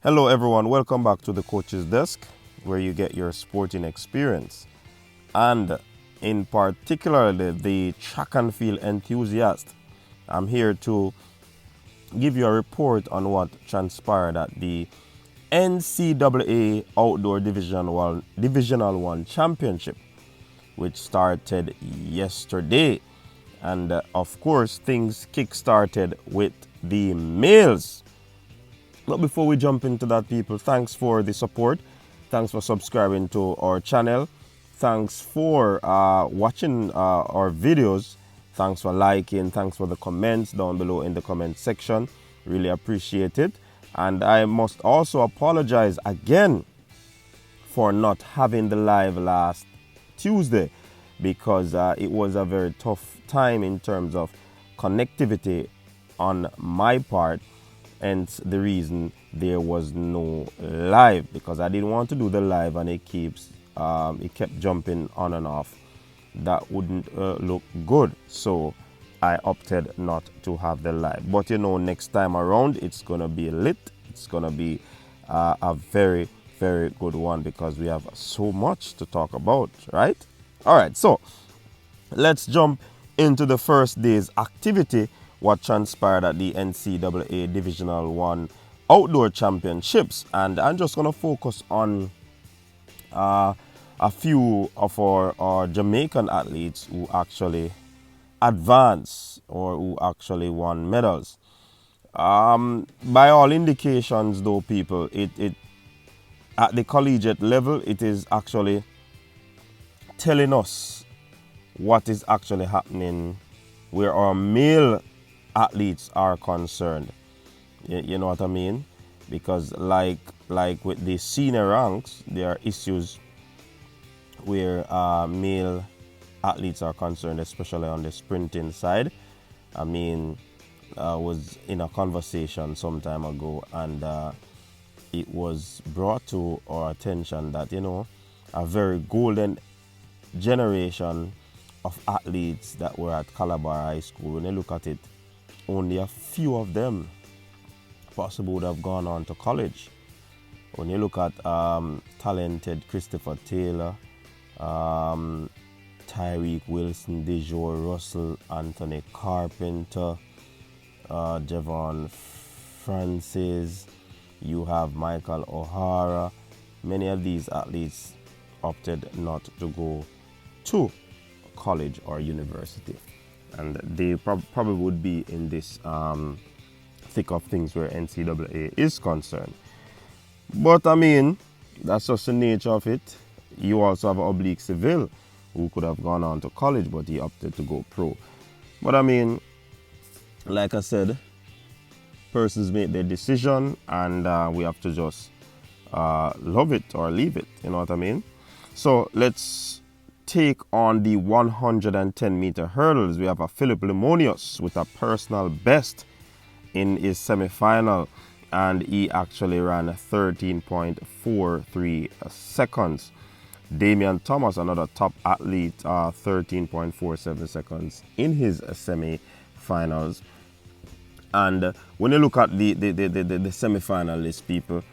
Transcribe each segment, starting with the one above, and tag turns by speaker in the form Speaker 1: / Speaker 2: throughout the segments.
Speaker 1: Hello everyone, welcome back to the Coach's Desk, where you get your sporting experience. And in particular, the track and field enthusiast, I'm here to give you a report on what transpired at the NCAA Outdoor Divisional 1 Championship, which started yesterday. And of course, things kick-started with the males. But before we jump into that, people, thanks for the support. Thanks for subscribing to our channel. Thanks for watching our videos. Thanks for liking. Thanks for the comments down below in the comment section. Really appreciate it. And I must also apologize again for not having the live last Tuesday, because it was a very tough time in terms of connectivity on my part. Hence the reason there was no live, because I didn't want to do the live and it kept jumping on and off. That wouldn't look good, so I opted not to have the live. But you know, next time around it's gonna be lit. It's gonna be a very, very good one, because we have so much to talk about, right? All right, so let's jump into the first day's activity, what transpired at the NCAA Divisional 1 Outdoor Championships. And I'm just going to focus on a few of our Jamaican athletes who actually advanced or who actually won medals. By all indications, though, people, it at the collegiate level, it is actually telling us what is actually happening where our male athletes are concerned. You know what I mean? Because like with the senior ranks, there are issues where male athletes are concerned, especially on the sprinting side. I mean, I was in a conversation some time ago, and it was brought to our attention that, you know, a very golden generation of athletes that were at Calabar High School, when you look at it, only a few of them possibly would have gone on to college. When you look at talented Christopher Taylor, Tyreek Wilson, Dejour Russell, Anthony Carpenter, Javon Francis, you have Michael O'Hara. Many of these athletes opted not to go to college or university, and they probably would be in this thick of things where NCAA is concerned. But I mean, that's just the nature of it. You also have Oblique Seville, who could have gone on to college, but he opted to go pro. But I mean, like I said, persons make their decision, and we have to just love it or leave it. You know what I mean? So let's take on the 110-meter hurdles. We have a Philip Lemonius with a personal best in his semifinal, and he actually ran 13.43 seconds. Damian Thomas, another top athlete, 13.47 seconds in his semifinals. And when you look at the semifinalist, people,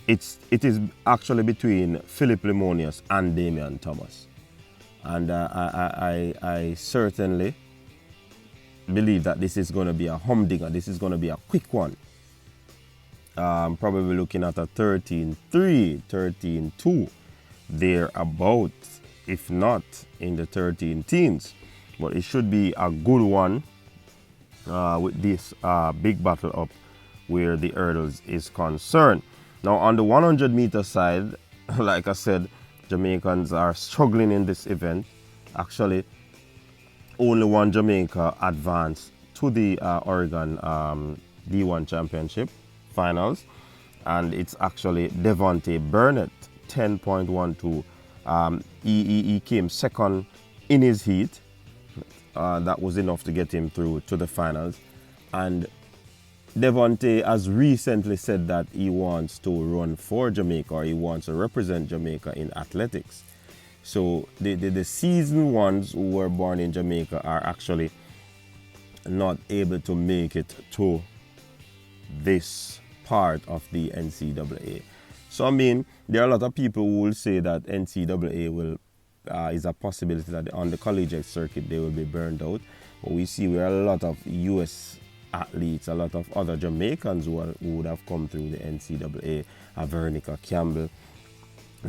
Speaker 1: it is actually between Philip Lemonius and Damian Thomas. And I certainly believe that this is going to be a humdinger. This is going to be a quick one. Probably looking at a 13.3, 13.2 thereabouts, if not in the 13 teens. But it should be a good one with this big battle up where the hurdles is concerned. Now on the 100-meter side, like I said, Jamaicans are struggling in this event. Actually, only one Jamaica advanced to the Oregon D1 Championship finals, and it's actually Devontae Burnett, 10.12. He came second in his heat. That was enough to get him through to the finals. And Devontae has recently said that he wants to run for Jamaica, or he wants to represent Jamaica in athletics. So the seasoned ones who were born in Jamaica are actually not able to make it to this part of the NCAA. So I mean, there are a lot of people who will say that NCAA will is a possibility that on the collegiate circuit they will be burned out. But we see there are a lot of U.S. athletes, a lot of other Jamaicans who would have come through the NCAA, Veronica Campbell,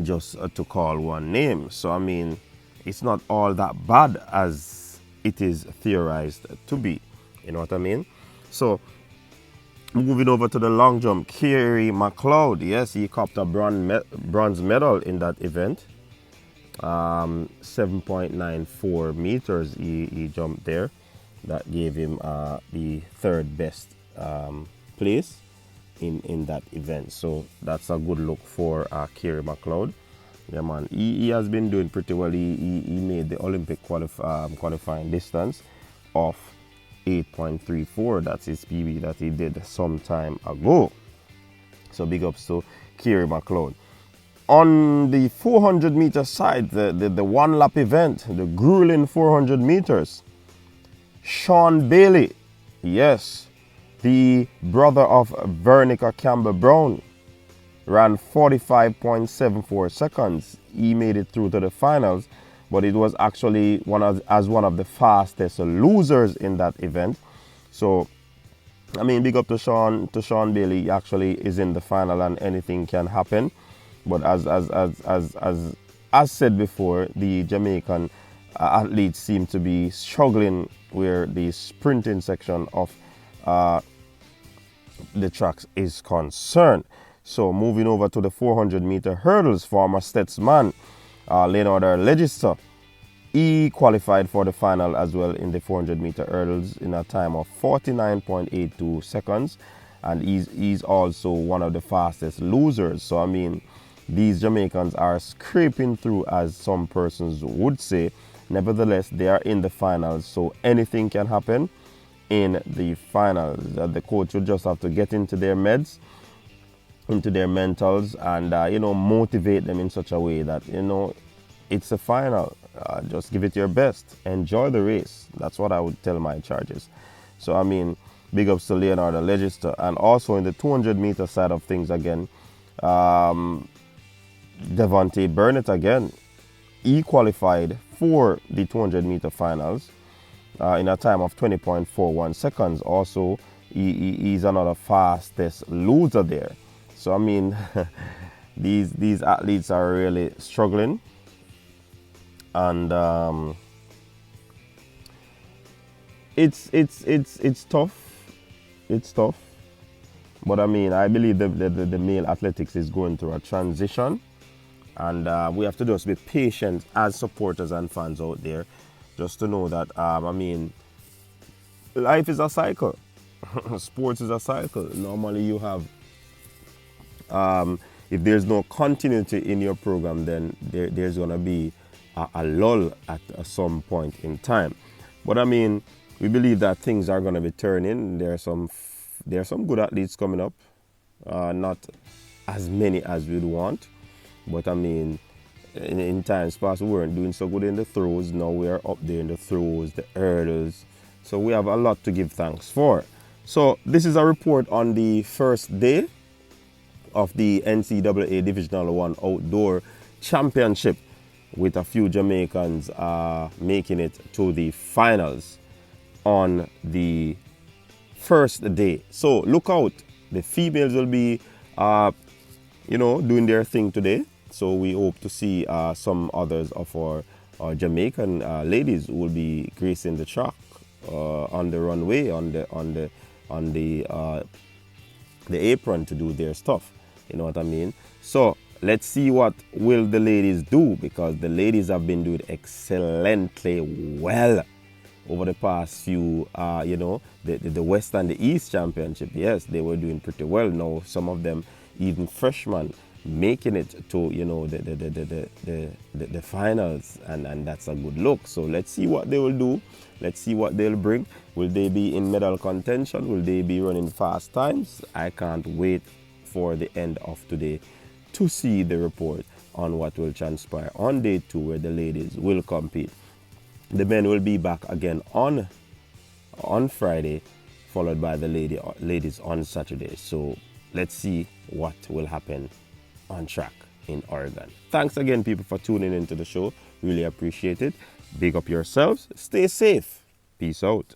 Speaker 1: just to call one name. So I mean, it's not all that bad as it is theorized to be. You know what I mean? So moving over to the long jump, Kerry McLeod, yes, he copped a bronze medal in that event. 7.94 meters he jumped there. That gave him the third best place in that event. So that's a good look for Kerry McLeod. Yeah, man, he has been doing pretty well. He made the Olympic qualifying distance of 8.34. That's his PB that he did some time ago. So big ups to Kerry McLeod. On the 400 meter side, the one lap event, the grueling 400 meters, Sean Bailey, yes, the brother of Veronica Campbell Brown, ran 45.74 seconds. He made it through to the finals, but it was actually one of the fastest losers in that event. So, I mean, big up to Sean Bailey. He actually is in the final, and anything can happen. But as said before, the Jamaican athletes seem to be struggling where the sprinting section of the tracks is concerned. So moving over to the 400 meter hurdles, former Stetsman Leonard Legister, he qualified for the final as well in the 400 meter hurdles in a time of 49.82 seconds, and he's also one of the fastest losers. So I mean, these Jamaicans are scraping through, as some persons would say. Nevertheless, they are in the finals, so anything can happen in the finals. The coach will just have to get into their meds, into their mentals, and motivate them in such a way that it's a final. Just give it your best. Enjoy the race. That's what I would tell my charges. So I mean, big ups to Leonardo Legister. And also in the 200 meter side of things again, Devontae Burnett again, he qualified for the 200 meter finals in a time of 20.41 seconds. Also, he's another fastest loser there. So I mean, these athletes are really struggling, and it's tough. It's tough. But I mean, I believe the male athletics is going through a transition. And we have to just be patient as supporters and fans out there, just to know that, I mean, life is a cycle. Sports is a cycle. Normally you have, if there's no continuity in your program, then there's going to be a lull at some point in time. But I mean, we believe that things are going to be turning. There are some good athletes coming up, not as many as we'd want. But I mean, in times past, we weren't doing so good in the throws. Now we are up there in the throws, the hurdles. So we have a lot to give thanks for. So this is a report on the first day of the NCAA Divisional 1 Outdoor Championship, with a few Jamaicans making it to the finals on the first day. So look out. The females will be, doing their thing today. So we hope to see some others of our Jamaican ladies who will be gracing the track on the runway, on the apron to do their stuff. You know what I mean? So let's see what will the ladies do, because the ladies have been doing excellently well over the past few, the West and the East Championship. Yes, they were doing pretty well. Now some of them, even freshmen, making it to the finals, and that's a good look. So let's see what they will do. Let's see what they'll bring. Will they be in medal contention? Will they be running fast times? I can't wait for the end of today to see the report on what will transpire on day 2, where the ladies will compete. The men will be back again on Friday, followed by the ladies on Saturday. So let's see what will happen on track in Oregon. Thanks again, people, for tuning into the show. Really appreciate it. Big up yourselves. Stay safe. Peace out.